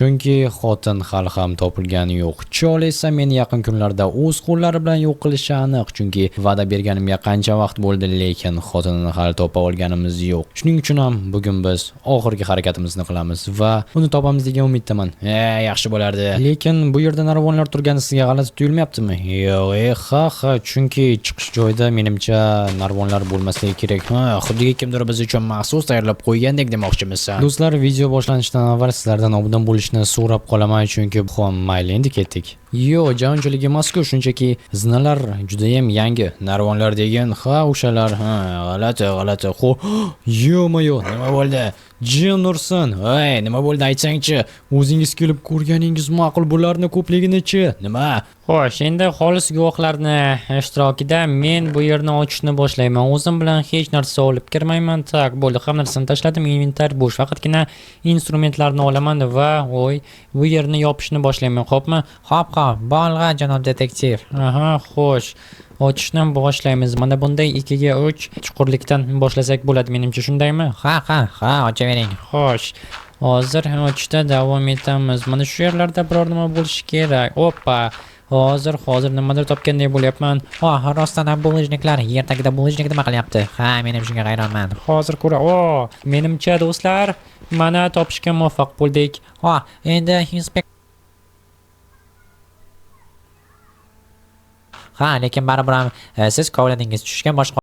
Chunki xotin hali ham topilgani yo'q. Chol esa meni yaqin kunlarda o'z qo'llari bilan yo'q qilishi aniq. Chunki va'da berganimga qancha vaqt bo'ldi, lekin xotinini hali topa olganimiz yo'q. Shuning uchun ham bugun biz oxirgi harakatimizni qilamiz va uni topamiz degan umiddaman. Yaxshi bo'lardi. Lekin bu yerda narvonlar turgani sizga g'alati tuyulmayaptimi? Yo'q, ha, chunki chiqish joyida menimcha narvonlar bo'lmasligi kerak. Xuddi kimdir biz uchun maxsus tayyorlab qo'ygandek demoqchimisan. Do'stlar, video boshlanishidan avval sizlardan obuna bo'lishni so'rab qolaman, chunki mayli endi ketdik. Yo'q, jaunchilik emas-ku, shunchaki zinalar juda ham yangi. Narvonlar degan, o'shalar, g'alati. Yo'q-mo'yo, nima bo'ldi? Jin ursin. Nima bo'ldi aytsangchi? O'zingiz kelib ko'rganingiz ma'qul, bularni ko'pligini-chi? Nima? Xo'sh, endi xolis guvohlarni ishtirokida men bu yerni ochishni boshlayman. O'zim bilan hech narsa olib kirmayman. Tak, bo'ldi, hamma narsani tashladim. Inventar bo'sh. Faqatgina instrumentlarni olaman va bu yerni yopishni boshlayman. Xo'pmi? Xo'p, bo'lg'a janob detektiv. Xo'sh. Ochishni boshlaymiz. Mana bunday 2 ga 3 chuqurlikdan boshlasak bo'ladi, menimcha, shundaymi? Ha, ochavering. Xo'sh. Hozir ochishda davom etamiz. Mana shu yerlarda biror nima bo'lishi kerak. Oppa. Hozir nimadir topgandek bo'lyapman. Rostdan ham bulojniklar yer tagida bulojnik nima qilyapti? Men ham shunga hayronman. Hozir ko'ra. Menimcha do'stlar, mana topishga muvaffaq bo'ldik. Endi lekin baribir ham siz kovladingiz, tushgan boshqa